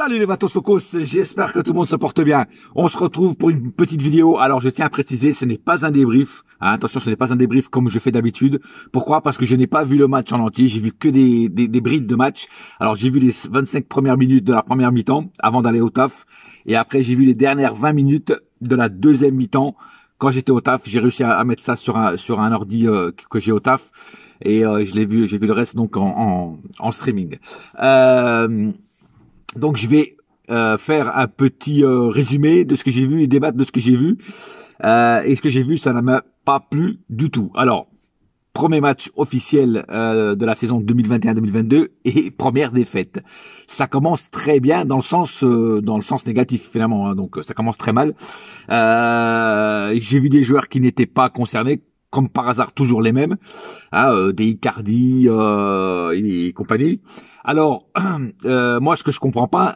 Salut les Vatosokos, j'espère que tout le monde se porte bien. On se retrouve pour une petite vidéo. Alors je tiens à préciser, ce n'est pas un débrief. Attention, ce n'est pas un débrief comme je fais d'habitude. Pourquoi? Parce que je n'ai pas vu le match en entier. J'ai vu que des brides de match. Alors j'ai vu les 25 premières minutes de la première mi-temps avant d'aller au taf. Et après j'ai vu les dernières 20 minutes de la deuxième mi-temps. Quand j'étais au taf, j'ai réussi à mettre ça sur un ordi que j'ai au taf. Et j'ai vu le reste donc en streaming. Donc je vais faire un petit résumé de ce que j'ai vu et débattre de ce que j'ai vu. Et ce que j'ai vu, ça ne m'a pas plu du tout. Alors, premier match officiel de la saison 2021-2022 et première défaite. Ça commence très bien dans le sens négatif finalement. Hein, donc ça commence très mal. J'ai vu des joueurs qui n'étaient pas concernés. Comme par hasard, toujours les mêmes, hein, des Icardi et compagnie. Alors, moi, ce que je comprends pas,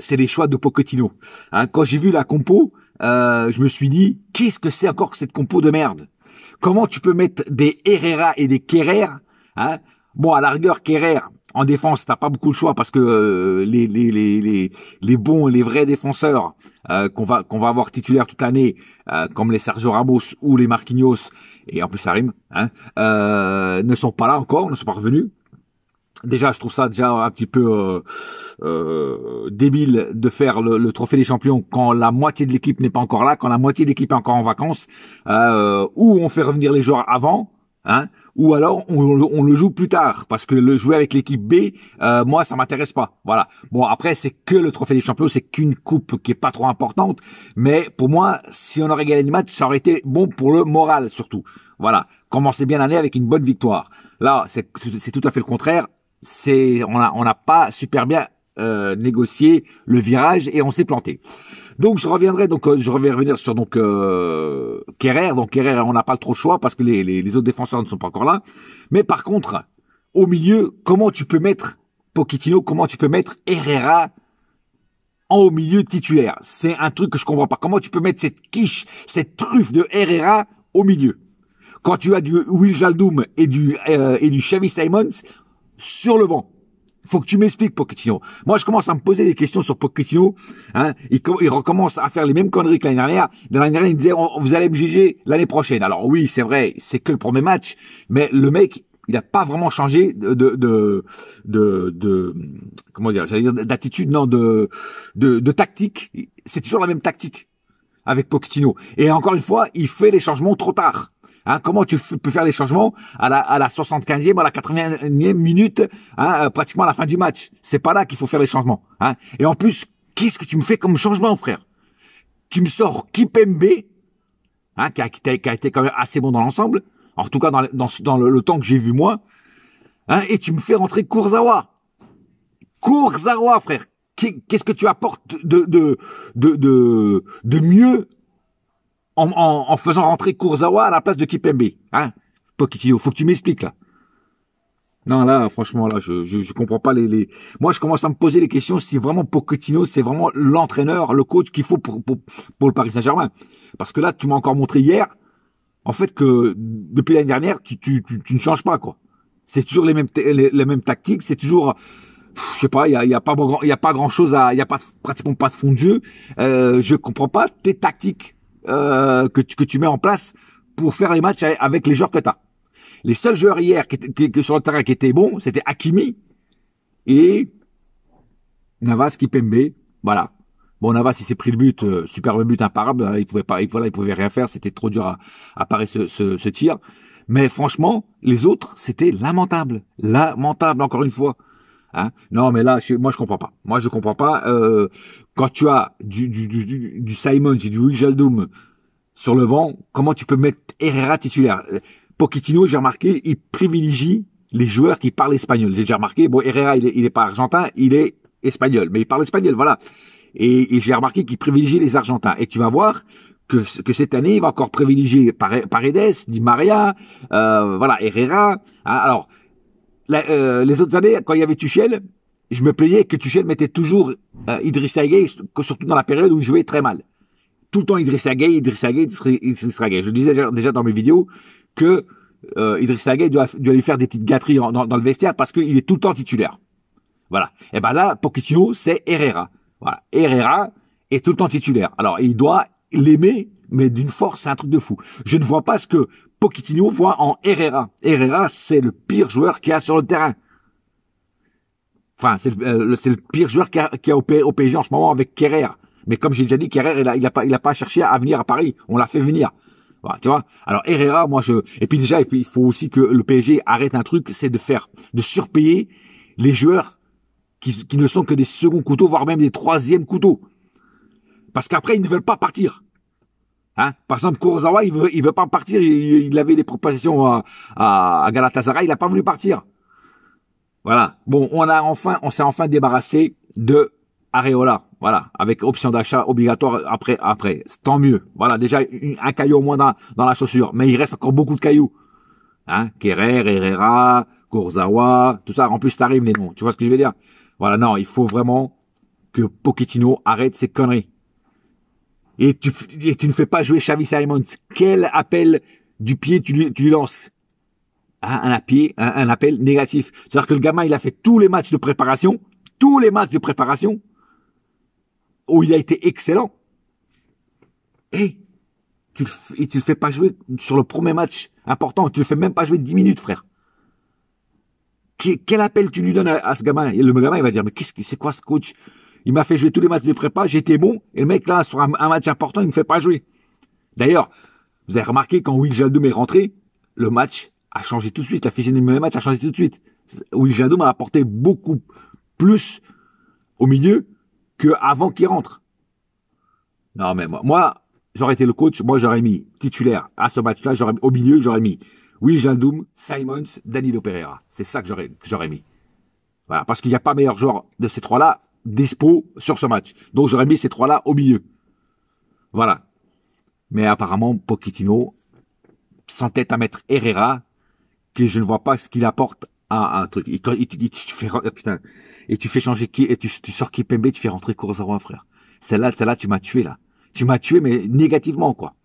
c'est les choix de Pochettino. Hein, quand j'ai vu la compo, je me suis dit, qu'est-ce que c'est encore cette compo de merde? Comment tu peux mettre des Herrera et des Kerrer, hein? Bon, à la rigueur, Kerrer, en défense, t'as pas beaucoup de choix parce que les bons, les vrais défenseurs qu'on va avoir titulaires toute l'année, comme les Sergio Ramos ou les Marquinhos, et en plus ça rime, hein, ne sont pas là encore, ne sont pas revenus. Déjà, je trouve ça déjà un petit peu débile de faire le trophée des champions quand la moitié de l'équipe n'est pas encore là, quand la moitié de l'équipe est encore en vacances, ou on fait revenir les joueurs avant, hein, ou alors on le joue plus tard, parce que le jouer avec l'équipe B, moi ça m'intéresse pas. Voilà. Bon, après c'est que le trophée des champions, c'est qu'une coupe qui est pas trop importante, mais pour moi, si on aurait gagné le match, ça aurait été bon pour le moral surtout. Voilà. Commencer bien l'année avec une bonne victoire. Là, c'est tout à fait le contraire. On n'a pas super bien négocié le virage et on s'est planté. Donc je vais revenir sur Kerrer. Donc Kerrer, on n'a pas trop le choix parce que les autres défenseurs ne sont pas encore là. Mais par contre, au milieu, comment tu peux mettre Pochettino, comment tu peux mettre Herrera au milieu titulaire? C'est un truc que je comprends pas. Comment tu peux mettre cette quiche, cette truffe de Herrera au milieu quand tu as du Wijnaldum et du Xavi Simons sur le banc? Faut que tu m'expliques, Pochettino. Moi, je commence à me poser des questions sur Pochettino. Hein. Il recommence à faire les mêmes conneries que l'année dernière. L'année dernière, il disait, vous allez me juger l'année prochaine. Alors oui, c'est vrai, c'est que le premier match, mais le mec, il n'a pas vraiment changé comment dire, j'allais dire d'attitude, non, de tactique. C'est toujours la même tactique avec Pochettino. Et encore une fois, il fait les changements trop tard. Hein, comment tu peux faire les changements à la 75e, à la 80e minute, hein, pratiquement à la fin du match? C'est pas là qu'il faut faire les changements. Hein. Et en plus, qu'est-ce que tu me fais comme changement, frère? Tu me sors Kipembe, hein, qui a été quand même assez bon dans l'ensemble, en tout cas dans le temps que j'ai vu moi, hein, et tu me fais rentrer Kurzawa. Kurzawa, frère. Qu'est-ce que tu apportes de mieux en faisant rentrer Kurzawa à la place de Kipembe, hein? Pochettino, faut que tu m'expliques, là. Non, là, franchement, là, je comprends pas moi, je commence à me poser les questions si vraiment Pochettino, c'est vraiment l'entraîneur, le coach qu'il faut pour le Paris Saint-Germain. Parce que là, tu m'as encore montré hier, en fait, que depuis l'année dernière, tu ne changes pas, quoi. C'est toujours les mêmes tactiques, c'est toujours, je sais pas, il y a pas grand chose il y a pratiquement pas de fond de jeu. Je comprends pas tes tactiques que tu mets en place pour faire les matchs avec les joueurs que tu as. Les seuls joueurs hier qui sur le terrain qui étaient bons, c'était Hakimi et Navas, Kipembe. Voilà. Bon, Navas, il s'est pris le but, superbe but imparable. Il pouvait rien faire. C'était trop dur à parer ce tir. Mais franchement, les autres, c'était lamentable. Lamentable, encore une fois. Hein? Non, mais là, moi, je comprends pas. Moi, je comprends pas. Quand tu as du Simons et du Wijnaldum sur le banc, comment tu peux mettre Herrera titulaire? Pochettino, j'ai remarqué, il privilégie les joueurs qui parlent espagnol. J'ai déjà remarqué, bon, Herrera, il est pas argentin, il est espagnol, mais il parle espagnol, voilà. Et j'ai remarqué qu'il privilégie les Argentins. Et tu vas voir que cette année, il va encore privilégier Paredes, Di Maria, voilà, Herrera. Hein, alors, les autres années, quand il y avait Tuchel, je me plaignais que Tuchel mettait toujours Idrissa Gueye, surtout dans la période où il jouait très mal. Tout le temps Idrissa Gueye. Je le disais déjà dans mes vidéos que Idrissa Gueye doit lui faire des petites gâteries dans le vestiaire parce qu'il est tout le temps titulaire. Voilà. Et ben là, Pochettino, c'est Herrera. Voilà. Herrera est tout le temps titulaire. Alors, il doit l'aimer, mais d'une force, c'est un truc de fou. Je ne vois pas ce que Pochettino voit en Herrera. Herrera, c'est le pire joueur qu'il y a sur le terrain. Enfin, c'est le pire joueur qu'il y a au PSG en ce moment avec Kerrer. Mais comme j'ai déjà dit, Kerrer, il a pas cherché à venir à Paris. On l'a fait venir. Voilà, tu vois. Alors Herrera, et puis déjà, il faut aussi que le PSG arrête un truc, c'est de surpayer les joueurs qui ne sont que des seconds couteaux, voire même des troisièmes couteaux. Parce qu'après, ils ne veulent pas partir. Hein? Par exemple, Kurzawa, il veut pas partir. Il avait des propositions à Galatasaray, il a pas voulu partir. Voilà. Bon, on s'est enfin débarrassé de Areola. Voilà. Avec option d'achat obligatoire après. Tant mieux. Voilà. Déjà, un caillou au moins dans la chaussure. Mais il reste encore beaucoup de cailloux. Hein? Kerrer, Herrera, Kurzawa, tout ça. En plus, t'arrives les noms. Tu vois ce que je veux dire? Voilà. Non, il faut vraiment que Pochettino arrête ces conneries. Et tu ne fais pas jouer Xavi Simons. Quel appel du pied tu lui lances? Un appel négatif. C'est-à-dire que le gamin, il a fait tous les matchs de préparation où il a été excellent. Et tu le fais pas jouer sur le premier match important. Tu le fais même pas jouer 10 minutes, frère. Quel appel tu lui donnes à ce gamin? Et le gamin, il va dire, mais c'est quoi ce coach? Il m'a fait jouer tous les matchs de prépa, j'étais bon, et le mec là, sur un match important, il me fait pas jouer. D'ailleurs, vous avez remarqué, quand Wijnaldum est rentré, le match a changé tout de suite, la physionomie du match a changé tout de suite. Wijnaldum a apporté beaucoup plus au milieu qu'avant qu'il rentre. Non mais moi, j'aurais été le coach, moi j'aurais mis titulaire à ce match-là, au milieu, j'aurais mis Wijnaldum, Simons, Danilo Pereira. C'est ça que j'aurais mis. Voilà, parce qu'il n'y a pas meilleur joueur de ces trois-là dispo sur ce match. Donc j'aurais mis ces trois-là au milieu. Voilà. Mais apparemment, Pochettino s'entête à mettre Herrera, que je ne vois pas ce qu'il apporte à un truc. Et tu fais changer qui, et tu sors Kimpembe, tu fais rentrer Kurzawa, frère. Celle-là, tu m'as tué, là. Tu m'as tué, mais négativement, quoi.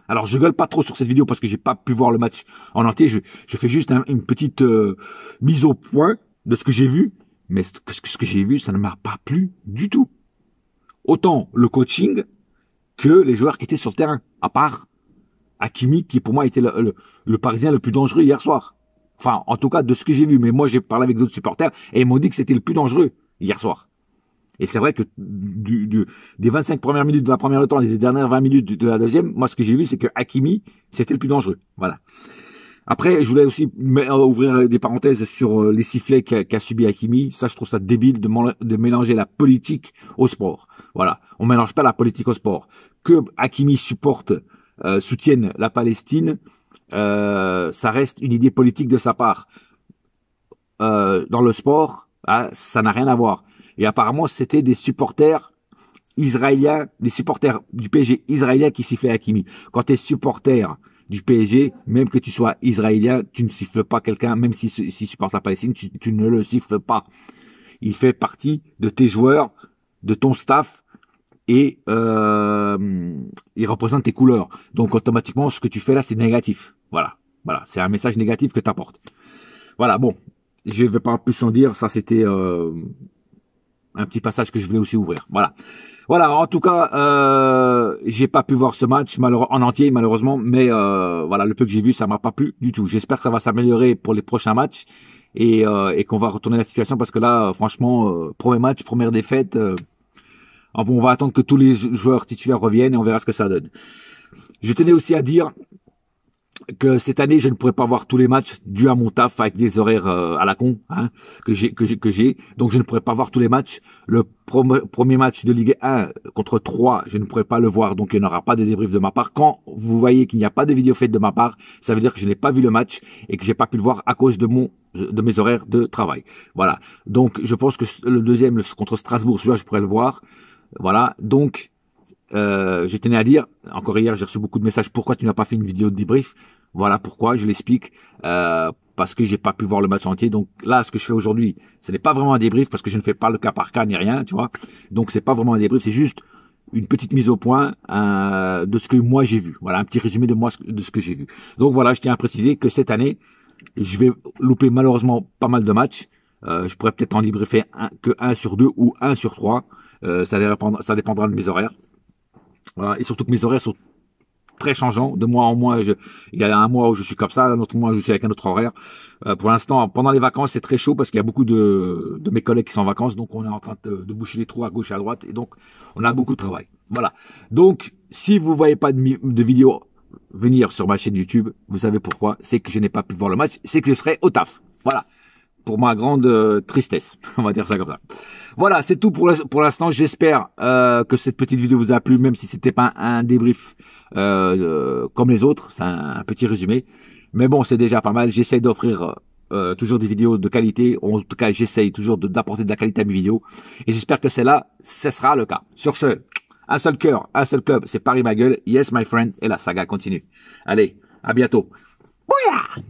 Alors, je gueule pas trop sur cette vidéo parce que j'ai pas pu voir le match en entier. Je fais juste une petite mise au point de ce que j'ai vu. Mais ce que j'ai vu, ça ne m'a pas plu du tout. Autant le coaching que les joueurs qui étaient sur le terrain. À part Hakimi, qui pour moi était le Parisien le plus dangereux hier soir. Enfin, en tout cas, de ce que j'ai vu. Mais moi, j'ai parlé avec d'autres supporters et ils m'ont dit que c'était le plus dangereux hier soir. Et c'est vrai que des 25 premières minutes de la première temps et des dernières 20 minutes de la deuxième, moi, ce que j'ai vu, c'est que Hakimi, c'était le plus dangereux. Voilà. Après, je voulais aussi ouvrir des parenthèses sur les sifflets qu'a subi Hakimi. Ça, je trouve ça débile de mélanger la politique au sport. Voilà. On mélange pas la politique au sport. Que Hakimi soutienne la Palestine, ça reste une idée politique de sa part. Dans le sport, ça n'a rien à voir. Et apparemment, c'était des supporters israéliens, des supporters du PSG israéliens qui sifflaient Hakimi. Quand tu es supporter du PSG, même que tu sois israélien, tu ne siffles pas quelqu'un, même s'il supporte la Palestine, tu ne le siffles pas. Il fait partie de tes joueurs, de ton staff, et il représente tes couleurs. Donc automatiquement, ce que tu fais là, c'est négatif. Voilà, c'est un message négatif que tu apportes. Voilà, bon, je ne vais pas plus en dire, ça c'était un petit passage que je voulais aussi ouvrir. Voilà, en tout cas, j'ai pas pu voir ce match en entier malheureusement, mais voilà, le peu que j'ai vu, ça m'a pas plu du tout. J'espère que ça va s'améliorer pour les prochains matchs et qu'on va retourner la situation parce que là, franchement, premier match, première défaite, on va attendre que tous les joueurs titulaires reviennent et on verra ce que ça donne. Je tenais aussi à dire que cette année, je ne pourrais pas voir tous les matchs dû à mon taf avec des horaires à la con que j'ai. Donc, je ne pourrais pas voir tous les matchs. Le premier match de Ligue 1 contre 3, je ne pourrais pas le voir. Donc, il n'y aura pas de débrief de ma part. Quand vous voyez qu'il n'y a pas de vidéo faite de ma part, ça veut dire que je n'ai pas vu le match et que j'ai pas pu le voir à cause de mes horaires de travail. Voilà. Donc, je pense que le deuxième contre Strasbourg, celui-là, je pourrais le voir. Voilà. Donc, je tenais à dire, encore hier, j'ai reçu beaucoup de messages, pourquoi tu n'as pas fait une vidéo de débrief? Voilà pourquoi, je l'explique, parce que j'ai pas pu voir le match entier. Donc là, ce que je fais aujourd'hui, ce n'est pas vraiment un débrief parce que je ne fais pas le cas par cas ni rien, tu vois. Donc c'est pas vraiment un débrief, c'est juste une petite mise au point de ce que moi j'ai vu. Voilà, un petit résumé de ce que j'ai vu. Donc voilà, je tiens à préciser que cette année, je vais louper malheureusement pas mal de matchs. Je pourrais peut-être en débriefer que 1 sur 2 ou 1 sur 3. Ça dépendra de mes horaires. Voilà. Et surtout que mes horaires sont très changeants. De mois en mois, il y a un mois où je suis comme ça, un autre mois où je suis avec un autre horaire. Pour l'instant, pendant les vacances, c'est très chaud parce qu'il y a beaucoup de mes collègues qui sont en vacances, donc on est en train de boucher les trous à gauche et à droite, et donc on a beaucoup de travail. Voilà. Donc, si vous voyez pas de vidéo venir sur ma chaîne YouTube, vous savez pourquoi. C'est que je n'ai pas pu voir le match, c'est que je serai au taf. Voilà. Pour ma grande tristesse, on va dire ça comme ça. Voilà, c'est tout pour l'instant. J'espère que cette petite vidéo vous a plu, même si c'était pas un débrief comme les autres. C'est un petit résumé. Mais bon, c'est déjà pas mal. J'essaye d'offrir toujours des vidéos de qualité. En tout cas, j'essaye toujours d'apporter de la qualité à mes vidéos. Et j'espère que celle-là, ce sera le cas. Sur ce, un seul cœur, un seul club, c'est Paris ma gueule. Yes, my friend. Et la saga continue. Allez, à bientôt. Bouya!